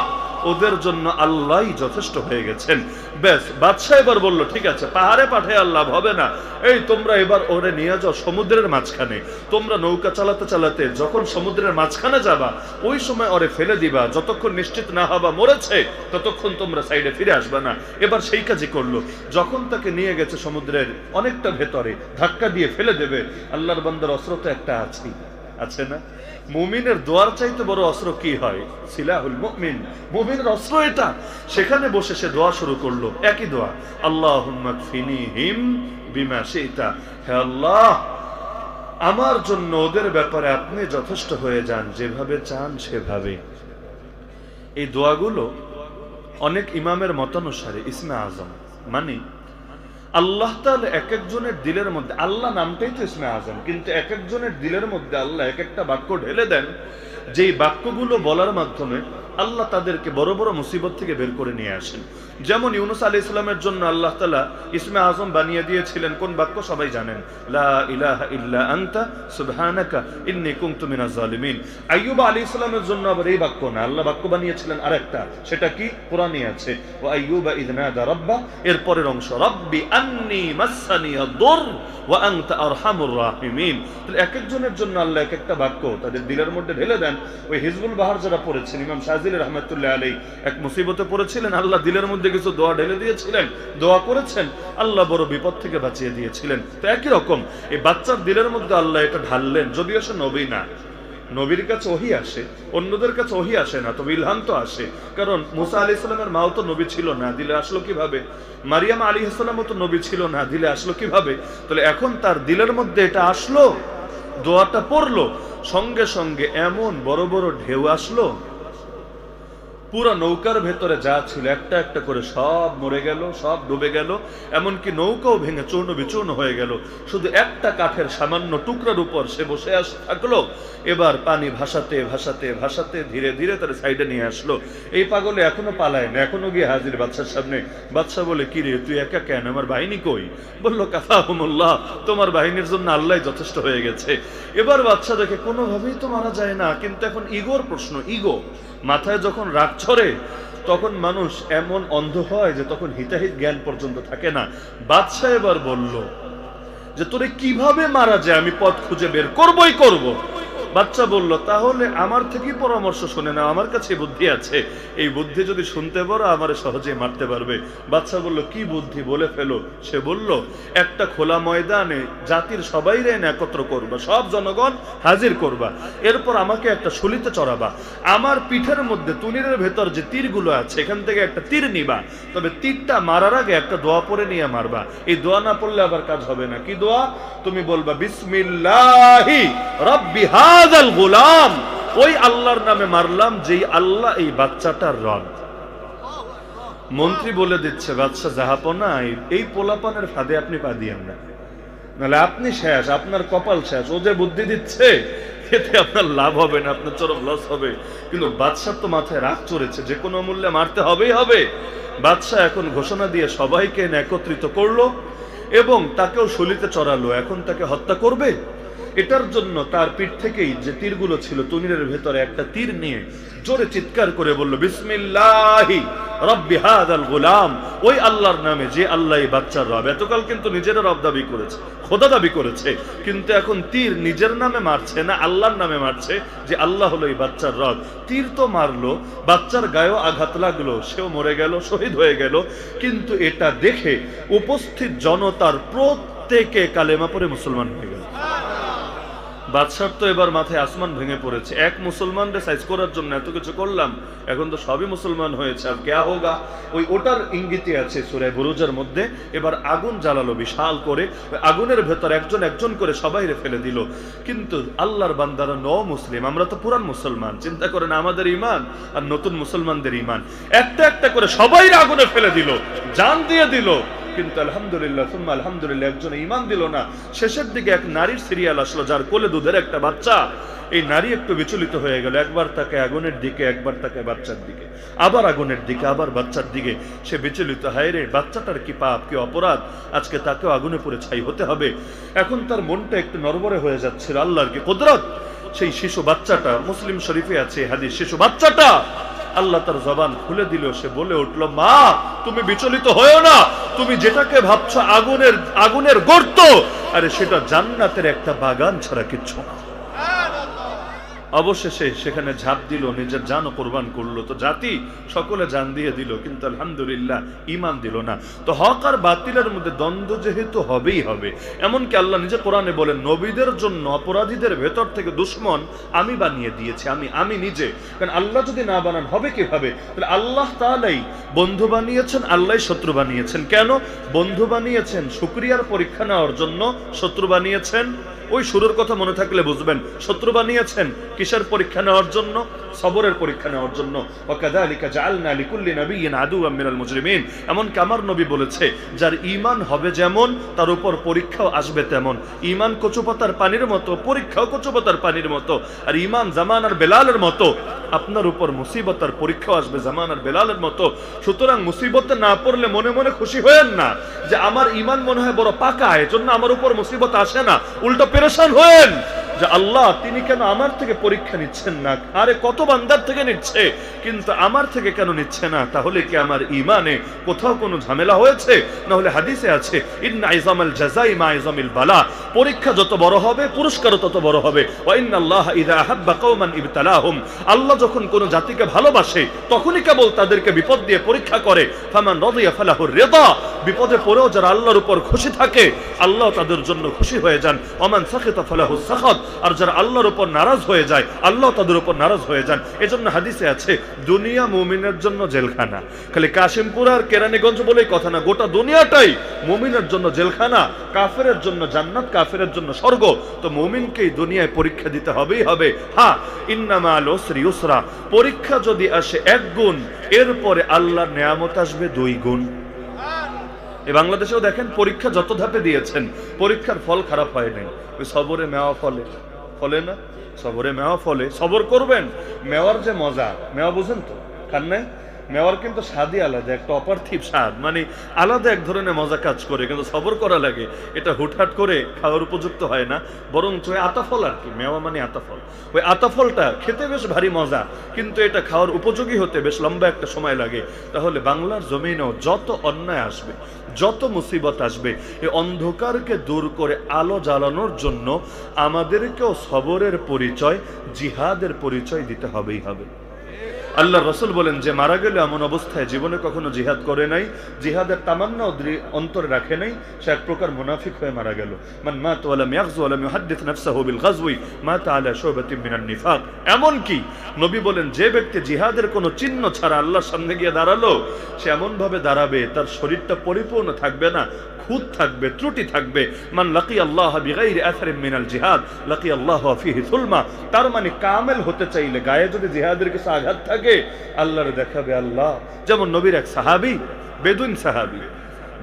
ওদের জন্য আল্লাহই যথেষ্ট হয়ে গেছেন। ব্যাস, বাদশা এবার বলল, ঠিক আছে, পাহাড়ে পাঠায় আল্লাহ হবে না, এই তোমরা এবার ওরে নিয়ে যাও সমুদ্রের মাঝখানে, তোমরা নৌকা চালাতে চালাতে যখন সমুদ্রের মাঝখানে যাবা, ওই সময় ওরে ফেলে দিবা, যতক্ষণ নিশ্চিত না হবা মরেছে ততক্ষণ তোমরা সাইডে ফিরে আসবা না। এবার সেই কাজই করলো। যখন তাকে নিয়ে গেছে সমুদ্রের অনেকটা ভেতরে, ধাক্কা দিয়ে ফেলে দেবে, আল্লাহর বান্দার অস্ত্র তো একটা আছে না? মুমিনের দোয়ার চাইতে বড় অস্ত্র কি হয়? সিলাহুল মুমিন, মুমিনের অস্ত্র এটা। সেখানে বসে সে দোয়া শুরু করলো, একই দোয়া, আল্লাহুম্মা কফিনিহিম বিমা শি'তা, হে আল্লাহ আমার জন্য ওদের ব্যাপারে আপনি যথেষ্ট হয়ে যান, যেভাবে চান সেভাবে। এই দোয়াগুলো অনেক ইমামের মতানুসারে ইসমে আজম, মানে আল্লাহ তাআলা এক একজনের দিলের মধ্যে, আল্লাহ নামটাই তো ইসমে আজম, কিন্তু এক একজনের দিলের মধ্যে আল্লাহ এক একটা বাক্য ঢেলে দেন, যেই বাক্যগুলো বলার মাধ্যমে আল্লাহ তাদেরকে বড় বড় মুসিবত থেকে বের করে নিয়ে আসেন। যেমন ইউনূস আলাইহিস সালামের জন্য আল্লাহ তাআলা ইসমে আজম বানিয়ে দিয়েছিলেন কোন বাক্য? সবাই জানেন, লা ইলাহা ইল্লা আনতা সুবহানাকা ইন্নী কুনতু মিনাজ জালিমিন। আইয়ুব আলাইহিস সালামের জন্য আবার এই বাক্য না, আল্লাহ বাক্য বানিয়েছিলেন আরেকটা, সেটা কি? কোরআনে আছে, ওয়া আইয়ুবা ইয নাদা রাব্বা, এর পরের অংশ, রাব্বি আন্নী মাসসানিয়াদ দুর ওয়া আনতা আরহামুর রাহিমিন। তাহলে এক একজনের জন্য আল্লাহ এক একটা বাক্য তাদের দিলের মধ্যে ঢেলে দেন। ওই হিজবুল বাহার যারা পড়েছেন, ইমাম শাযী ফাজিল রহমাতুল্লাহ আলাইহি এক মুসিবতে পড়েছিলেন, আল্লাহ দিলের মধ্যে কিছু দোয়া ঢেলে দিয়েছিলেন, দোয়া করেছেন, আল্লাহ বড় বিপদ থেকে বাঁচিয়ে দিয়েছিলেন। তো একই রকম এই বাচ্চার দিলের মধ্যে আল্লাহ এটা ঢাললেন, যদিও সে নবী না, নবীর কাছে ওহী আসে, অন্যদের কাছে ওহী আসে না, তবে ইলহাম তো আসে। কারণ মুসা আলাইহিস সালামের মাও তো নবী ছিল না, দিলে আসলো কিভাবে? মারিয়াম আলাইহিস সালামও তো নবী ছিল না, দিলে আসলো কিভাবে? তাহলে এখন তার দিলের মধ্যে এটা আসলো, দোয়াটা পড়লো, সঙ্গে সঙ্গে এমন বড় বড় ঢেউ আসলো, পুরো নৌকার ভেতরে যা ছিল একটা একটা করে সব মরে গেল, সব ডুবে গেল, এমনকি নৌকাও ভেঙে চূর্ণ বিচূর্ণ হয়ে গেল। শুধু একটা কাঠের সামান্য টুকরার উপর সে বসে থাকলো। এবার পানি ভাসাতে ভাসাতে ভাসাতে ধীরে ধীরে তার সাইডে নিয়ে আসলো। এই পাগলে এখনো পালায় না, এখনো গিয়ে হাজির বাদশার সামনে। বাদশা বলে, কি রে তুই একা কেন, আমার বাহিনী কই? বললো, কাফাহুমুল্লাহ, তোমার বাহিনীর জন্য আল্লাহ যথেষ্ট হয়ে গেছে। এবার বাদশা দেখে কোনোভাবেই তো মারা যায় না, কিন্তু এখন ইগোর প্রশ্ন, ইগো মাথায় যখন রাগ ছড়ে তখন মানুষ এমন অন্ধ হয় যে তখন হিতাহিত জ্ঞান পর্যন্ত থাকে না। বাদশা এবার বলল যে তোরে কিভাবে মারা যায় আমি পথ খুঁজে বের করবই করব। বাচ্চা বলল, তাহলে আমার থেকেই পরামর্শ শুনে নাও, আমার কাছে বুদ্ধি আছে, এই বুদ্ধি যদি শুনতে পারো আমার সহজেই মারতে পারবে। বাচ্চা বলল, কি বুদ্ধি, বলে ফেলো। সে বলল, একটা খোলা ময়দানে জাতির সবাই একত্র করবা, সব জনগণ হাজির করবা, এরপর আমাকে একটা শুলিতে চড়াবা, আমার পিঠের মধ্যে তুনিরের ভেতর যে তীরগুলো আছে এখান থেকে একটা তীর নিবা, তবে তীরটা মারার আগে একটা দোয়া পড়ে নিয়ে মারবা। এই দোয়া না পড়লে আবার কাজ হবে না। কি দোয়া? তুমি বলবা, বিসমিল্লাহি রাব্বি হাযাল গোলাম, ওই আল্লাহর নামে মারলাম যেই আল্লাহ এই বাচ্চাটার রব। মন্ত্রী বলে দিচ্ছে, বাদশা জাহাপনা, এই পোলাপানের ফাঁদে আপনি পা দিয়েন না, নাহলে আপনি শেষ, আপনার কপাল শেষ। ও যে বুদ্ধি দিচ্ছে এতে আপনার লাভ হবে না, আপনার চরম লস হবে। কিন্তু বাদশার তো মাথায় রাগ চড়েছে, যে কোনো মূল্যে মারতে হবেই হবে। বাদশা এখন ঘোষণা দিয়ে সবাইকে একত্রিত করলো এবং তাকেও শুলিতে চড়ালো। এখন তাকে হত্যা করবে। এটার জন্য তার পিঠ থেকেই যে তীরগুলো ছিল তুনিরের ভেতরে একটা তীর নিয়ে জোরে চিৎকার করে বলল, বিসমিল্লাহি রাব্বি হাযাল গোলাম, ওই আল্লাহর নামে যে আল্লাহ এই বাচ্চার রব। এতকাল কিন্তু নিজের রব দাবি করেছে, খোদা দাবি করেছে, কিন্তু এখন তীর নিজের নামে মারছে না, আল্লাহর নামে মারছে, যে আল্লাহ হলো এই বাচ্চার রব। তীর তো মারলো, বাচ্চার গায়েও আঘাত লাগলো, সেও মরে গেল, শহীদ হয়ে গেল। কিন্তু এটা দেখে উপস্থিত জনতার প্রত্যেকে কালেমা পড়ে মুসলমান হয়ে গেল। বাদশার তো এবার মাথায় আসমান ভেঙে পড়েছে, এক মুসলমানরে সাইজ করার জন্য এত কিছু করলাম, এখন তো সবই মুসলমান হয়েছে, আর কেয়া হোগা। ওটার ইঙ্গিতে আছে সূরা বুরুজের মধ্যে। এবার আগুন জ্বালালো বিশাল করে, আগুনের ভেতর একজন একজন করে সবাই ফেলে দিল। কিন্তু আল্লাহর বান্দারা মুসলিম, আমরা তো পুরান মুসলমান, চিন্তা করেন আমাদের ইমান আর নতুন মুসলমানদের ইমান। একটা একটা করে সবাই আগুনে ফেলে দিল, জান দিয়ে দিল। কিন্তু আলহামদুলিল্লাহ সুম্মা আলহামদুলিল্লাহ একজন ঈমান দিল না। শেষের দিকে এক নারীর সিরিয়াল আসলো, যার কোলে দুধের একটা বাচ্চা। এই নারী একটু বিচলিত হয়ে গেল, একবার তাকে আগুনের দিকে, একবার তাকে বাচ্চার দিকে, আবার আগুনের দিকে, আবার বাচ্চার দিকে। সে বিচলিত, হায় রে, বাচ্চাটার কি পাপ, কি অপরাধ, আজকে তাকেও আগুনে পুড়ে ছাই হতে হবে। এখন তার মনটা একটু নড়বড়ে হয়ে যাচ্ছিল, আল্লাহর কি কুদরত। সেই শিশু বাচ্চাটা, মুসলিম শরীফে আছে হাদিস, শিশু বাচ্চাটা আল্লাহ তার জবান খুলে দিল। সে বলে উঠল, মা তুমি বিচলিত হয়েও না, তুমি যেটাকে ভাবছো আগুনের গর্ত, আরে সেটা জান্নাতের একটা বাগান ছাড়া কিচ্ছু না। অবশেষে সেখানে ঝাঁপ দিল, নিজের জানও কোরবান করলো। তো জাতি সকলে জান দিয়ে দিল, কিন্তু আলহামদুলিল্লাহ ঈমান দিল না। তো হক আর বাতিলের মধ্যে দ্বন্দ্ব যেহেতু হবেই হবে, এমনকি আল্লাহ নিজে কোরআনে বলেন, নবীদের জন্য অপরাধীদের ভেতর থেকে দুশমন আমি বানিয়ে দিয়েছি, আমি নিজে। কারণ আল্লাহ যদি না বানান হবে কিভাবে? তাহলে আল্লাহ তাআলাই বন্ধু বানিয়েছেন, আল্লাহ শত্রু বানিয়েছেন। কেন বন্ধু বানিয়েছেন? শুকরিয়ার পরীক্ষা নেওয়ার জন্য। শত্রু বানিয়েছেন, ওই শুরুর কথা মনে থাকলে বুঝবেন, শত্রু বানিয়েছেন কিসের পরীক্ষা নেওয়ার জন্য? সবরের পরীক্ষা নেওয়ার জন্য। ওয়াকাযালিকা জাআলনা লিকুল্লি নাবিয়্যিন আদুওয়াম মিনাল মুজরিমিন। এমনকি আমার নবী বলেছে, যার ঈমান হবে যেমন তার উপর পরীক্ষাও আসবে তেমন। ঈমান কচুপাতার পানির মতো, পরীক্ষাও কচুপাতার পানির মতো। আর ঈমান জামানার বেলালের মতো, আপনার উপর মুসিবত আর পরীক্ষাও আসবে জামানার বেলালের মতো। সুতরাং মুসিবতে না পড়লে মনে মনে খুশি হয়েন না যে আমার ঈমান মনে হয় বড় পাকা, এজন্য আমার উপর মুসিবত আসে না। উল্টো পেরেশান হয়েন, যে আল্লাহ তিনি কেন আমার থেকে পরীক্ষা নিচ্ছেন না? আরে কত বান্দার থেকে নিচ্ছে, কিন্তু আমার থেকে কেন নিচ্ছে না? তাহলে কি আমার ঈমানে কোথাও কোনো ঝামেলা হয়েছে? না হলে হাদিসে আছে ইন্না ইজামাল জাযাই মা ইজামিল বালা, পরীক্ষা যত বড় হবে পুরস্কারও তত বড় হবে। ওয়া ইন্নাল্লাহা ইযা আহাব্বা কওমান ইবতালাহুম, আল্লাহ যখন কোন জাতিকে ভালোবাসে তখনই কেবল তাদেরকে বিপদ দিয়ে পরীক্ষা করে। ফামান রাদিয়া ফালাহুর রিদা, বিপদে পড়েও যারা আল্লাহর উপর খুশি থাকে আল্লাহ তাদের জন্য খুশি হয়ে যান। ওমান সাখিতা ফালাহুস সাখাত, আর যারা আল্লাহর উপর নারাজ হয়ে যায় আল্লাহ তাদের উপর নারাজ হয়ে যান। এজন্য হাদিসে আছে দুনিয়া মুমিনের জন্য জেলখানা। খালি কাশিমপুর আর কেরানীগঞ্জ বলেই কথা না, গোটা দুনিয়াটাই মুমিনের জন্য জেলখানা, কাফেরের জন্য জান্নাত, কাফেরের জন্য স্বর্গ। তো মুমিনকেই দুনিয়ায় পরীক্ষা দিতে হবেই হবে। হ্যাঁ, ইন্নামা আল উসরি ইউসরা, পরীক্ষা যদি আসে 1 গুণ, এরপরে আল্লাহর নিয়ামত আসবে 2 গুণ। এই বাংলাদেশেও দেখেন পরীক্ষা যত ধাপে দিয়েছেন পরীক্ষার ফল খারাপ হয় নাই। ওই সবরে মেওয়া ফলে, ফলে না? সবরে মেওয়া ফলে, সবর করবেন। মেওয়ার যে মজা, মেওয়া বুঝেন তো, খান নাই? মেওয়ার কিন্তু স্বাদই আলাদা, একটা অপার্থিব স্বাদ, মানে আলাদা এক ধরনের মজা কাজ করে, কিন্তু সবর করা লাগে। এটা হুটহাট করে খাওয়ার উপযুক্ত হয় না, বরং ওই আতাফল আর কি, মেওয়া মানে আতাফল। ওই আতাফলটা খেতে বেশ ভারী মজা, কিন্তু এটা খাওয়ার উপযোগী হতে বেশ লম্বা একটা সময় লাগে। তাহলে বাংলার জমিনেও যত অন্যায় আসবে, যত মুসিবত আসবে, এই অন্ধকারকে দূর করে আলো জ্বালানোর জন্য আমাদেরকেও সবরের পরিচয়, জিহাদের পরিচয় দিতে হবেই হবে। আল্লাহ রসুল বলেন যে মারা গেলে এমন অবস্থায় জীবনে কখনো জিহাদ করে নাই, জিহাদের তামান্না অন্তরে রাখে নাই, সে এক প্রকার মুনাফিক হয়ে মারা গেল। মান মাত ওয়া লাম ইয়াগযু ওয়া লাম ইউহাদ্দিস নাফসাহু বিল গাযওয়ি মাতা আলা শুবাতিন মিনান নিফাক। এমন কি নবী বলেন যে ব্যক্তি জিহাদের কোনো চিহ্ন ছাড়া আল্লাহর সামনে গিয়ে দাঁড়ালো, সে এমন ভাবে দাঁড়াবে তার শরীরটা পরিপূর্ণ থাকবে না, খুঁত থাকবে, ত্রুটি থাকবে। মান লাকি আল্লাহ বিগাইরি আসারিন মিনাল জিহাদ লাকি আল্লাহ ফিহি সুলমা, তার মানে কামেল হতে চাইলে গায়ে যদি জিহাদের কিছু আঘাত থাকে আল্লাহর দেখাবে আল্লাহ। যেমন নবীর এক সাহাবী, বেদুইন সাহাবী,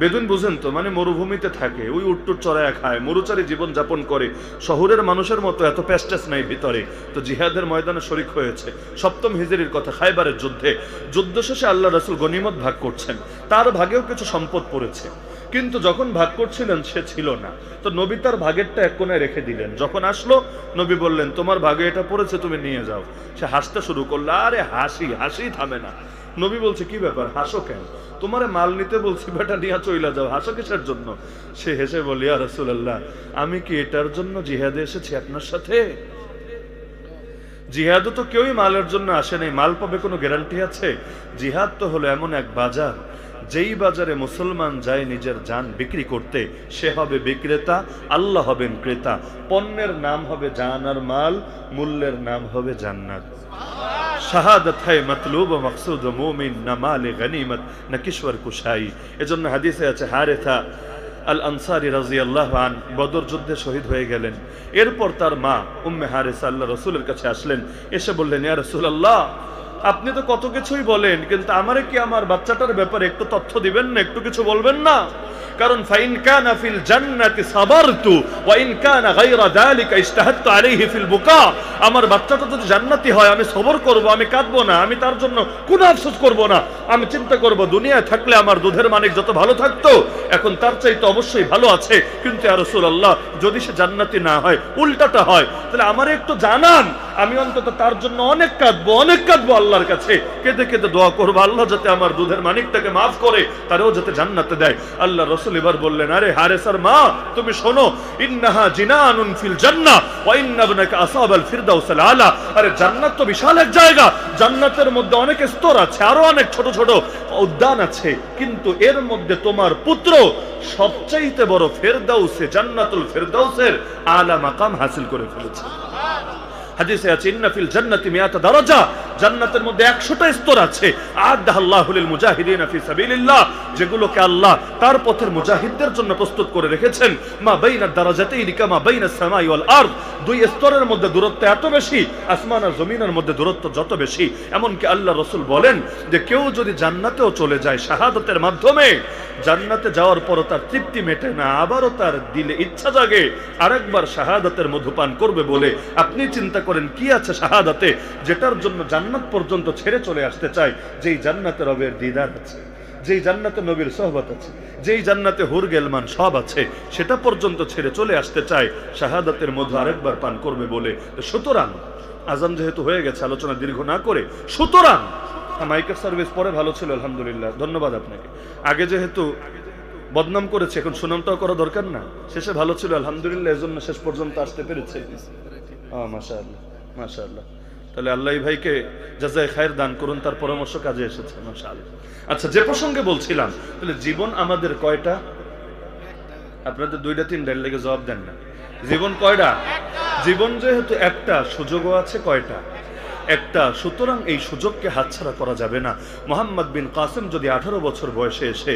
বেদুইন বুঝেন তো, মানে মরুভূমিতে থাকে, ওই উটটুট চড়ায় খায়, মরুচারী জীবন যাপন করে, শহরের মানুষের মতো এত প্যাস্টেস নাই ভিতরে। তো জিহাদের ময়দানে শরীক হয়েছে 7ম হিজরির কথা, খায়বারের যুদ্ধে। যুদ্ধ শেষে আল্লাহ রাসূল গনিমত ভাগ করছেন, তার ভাগেও কিছু সম্পদ পড়েছে, কিন্তু যখন ভাগ করছিলেন সে ছিল না। তো নবী তার ভাগেরটা এক কোণায় রেখে দিলেন। যখন আসলো নবী বললেন তোমার ভাগে এটা পড়েছে, তুমি নিয়ে যাও। সে হাসতে শুরু করলো, আরে হাসি হাসি থামে না। নবী বলছে কি ব্যাপার, হাসো কেন? তোমারে মাল নিতে বলছি, বেটা নিয়ে চইলা যাও, হাসো কিসের জন্য? সে হেসে বলি ইয়া রাসূলুল্লাহ, আমি কি এটার জন্য জিহাদে এসেছি আপনার সাথে? জিহাদও তো কেউই মালের জন্য আসে নাই, মাল পাবে কোনো গ্যারান্টি আছে? জিহাদ তো হলো এমন এক বাজার, যেই বাজারে মুসলমান যায় নিজের জান বিক্রি করতে, সে হবে বিক্রেতা, আল্লাহ হবেন ক্রেতা। পণ্যের নাম হবে জান আর মাল, মূল্যের নাম হবে জান্নাত। শাহাদাত হয় মাতলুব ও মাকসুদ মুমিন, না মালে গনিমত না কিশোর কুশাই। এজন্য হাদিসে আছে হারেথা আল আনসারী রাদিয়াল্লাহু আন বদর যুদ্ধে শহীদ হয়ে গেলেন। এরপর তার মা উম্মে হারেসা আল্লাহ রাসূলের কাছে আসলেন, এসে বললেন ইয়া রাসূলুল্লাহ, আপনি তো কত কিছুই বলেন, কিন্তু আমারে কি আমার বাচ্চাটার ব্যাপারে একটু তথ্য দিবেন না, একটু কিছু বলবেন না? কারণ ফাইন কানা ফিল জান্নাতি সাবারতু ওয়া ইন কানা গায়রা যালিকা ইজতাহাদতু আলাইহি ফিল বুকা, আমার বাচ্চাটা যদি জান্নাতি হয় আমি সবর করব, আমি কাঁদবো না, আমি তার জন্য কোনো আফসোস করব না। আমি চিন্তা করব দুনিয়ায় থাকলে আমার দুধের মানিক যত ভালো থাকতো, এখন তার চাইতে অবশ্যই ভালো আছে। কিন্তু ইয়া রাসূলুল্লাহ, যদি সে জান্নাতি না হয়, উল্টাটা হয়, তাহলে আমারে একটু জানান, আমি অন্তত তার জন্য অনেক কাঁদবো, অনেক কাঁদবো আল্লাহর কাছে, কেঁদে কেঁদে দোয়া করবো আল্লাহ যাতে আমার দুধের মানিকটাকে মাফ করে, তারেও যাতে জান্নাতে দেয়। আল্লাহ রাসূল এবার বললেন, আরে হারেসার মা, তুমি শোনো, ইন্নাহা জিনানুন ফিল জান্নাহ ওয়া ইন্না ইবনাকা আসাবাল ফিরদাউসিল আলা। আরে জান্নাত তো বিশাল এক জায়গা, জান্নাতের মধ্যে অনেক স্তর আছে, আরো অনেক ছোট ছোট উদ্যান আছে, কিন্তু এর মধ্যে তোমার পুত্র সবচাইতে বড় ফেরদাউসে, জান্নাতুল ফেরদাউসের আলা মাকাম হাসিল করে ফেলেছে। হাদিসে আছে ইন্না ফিল জান্নাতি মিয়াতা দারাজা, জান্নাতের মধ্যে 100টা স্তর আছে। আদাল্লাহু লিল মুজাহিদিনা ফি সাবিলিল্লাহ, যেগুলোকে আল্লাহ তার পথের মুজাহিদদের জন্য প্রস্তুত করে রেখেছেন। মা বাইনা দারাজাতাইনি কামা বাইনাস সামাই ওয়াল আরদ, 2 স্তরের মধ্যে দূরত্ব এত বেশি, আসমান আর জমিনের মধ্যে দূরত্ব যত বেশি। এমনকি আল্লাহ রাসূল বলেন যে কেউ যদি জান্নাতেও চলে যায় শাহাদাতের মাধ্যমে, জান্নাতে যাওয়ার পরও তার তৃপ্তি মেটে না, আবারও তার দিলে ইচ্ছা জাগে আরেকবার শাহাদাতের মধুপান করবে বলে। আপনি চিন্তা করেন কি আছে শাহাদাতে, যেটার জন্য জান্নাত পর্যন্ত ছেড়ে চলে আসতে চায়, যেই জান্নাতে রবের দিদার আছে, যেই জান্নাতে নবীর সোহবত আছে, যেই জান্নাতে হুর গেলমান সব আছে, সেটা পর্যন্ত ছেড়ে চলে আসতে চায় শাহাদাতের মধু আরেকবার পান করবে বলে। সুতরাং আজান যেহেতু হয়ে গেছে, আলোচনা দীর্ঘ না করে, সুতরাং মাইকের সার্ভিস পরে ভালো ছিল আলহামদুলিল্লাহ, ধন্যবাদ আপনাকে। আগে যেহেতু বদনাম করেছে, এখন সুনামটাও করা দরকার না? শেষে ভালো ছিল আলহামদুলিল্লাহ, এজন্য শেষ পর্যন্ত আসতে পেরেছে। মাশাআল্লাহ মাশাআল্লাহ। তাহলে আল্লাহ ভাইকে জাযায়ে খায়ের দান করুন, তার পরামর্শ কাজে এসেছে মাশাআল্লাহ। আচ্ছা, যে প্রসঙ্গে বলছিলাম, তাহলে জীবন আমাদের কয়টা? আপনাদের 2টা 3টার লেগে জবাব দেন না। জীবন কয়টা? জীবন যেহেতু একটা, সুযোগও আছে কয়টা? একটা। সুতরাং এই সুযোগকে হাতছাড়া করা যাবে না। মোহাম্মদ বিন কাসেম যদি 18 বছর বয়সে এসে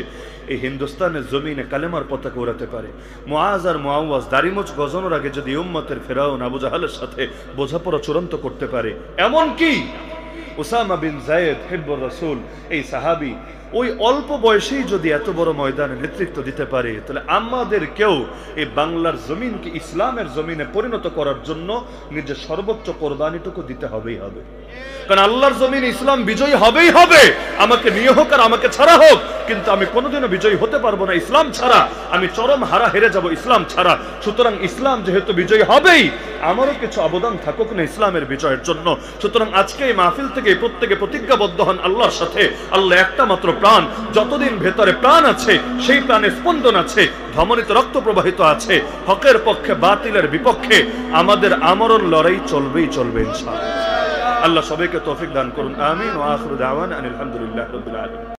এই হিন্দুস্তানের জমিনে কালেমার পতাকা উড়াতে পারে, মুআজ আর মুআওয়াজ দাড়িমুছ গজানোর আগে যদি উম্মতের ফেরাউন আবু জাহালের সাথে বোঝাপড়া চূড়ান্ত করতে পারে, এমন কি উসামা বিন যায়েদ হিব্বুর রাসূল এই সাহাবী ওই অল্প বয়সেই যদি এত বড় ময়দানে নেতৃত্ব দিতে পারে, তাহলে আমাদের কেউ এই বাংলার জমিনকে ইসলামের জমিনে পরিণত করার জন্য নিজের সর্বোচ্চ কোরবানিটুকু দিতে হবেই হবে। কারণ আল্লাহর জমিনে ইসলাম বিজয়ী হবেই হবে, আমাকে নিয়ে হোক আর আমাকে ছাড়া হোক, কিন্তু আমি কোনোদিনও বিজয়ী হতে পারবো না ইসলাম ছাড়া। আমি চরম হারা হেরে যাব ইসলাম ছাড়া। সুতরাং ইসলাম যেহেতু বিজয়ী হবেই, আমারও কিছু অবদান থাকুক না ইসলামের বিজয়ের জন্য। সুতরাং আজকে এই মাহফিল থেকে প্রত্যেকে প্রতিজ্ঞাবদ্ধ হন আল্লাহর সাথে, আল্লাহ একটা মাত্র প্রাণ, যতদিন ভেতরে প্রাণ আছে সেই প্রাণে স্পন্দন আছে, ধমনীত রক্ত প্রবাহিত আছে, হকের পক্ষে বাতিলের বিপক্ষে আমাদের আমরণ লড়াই চলবেই চলবে ইনশাআল্লাহ। আল্লাহ সবাইকে তৌফিক দান করুন, আমিন। ওয়া আখিরু দাওয়ানা আলহামদুলিল্লাহি রাব্বিল আলামিন।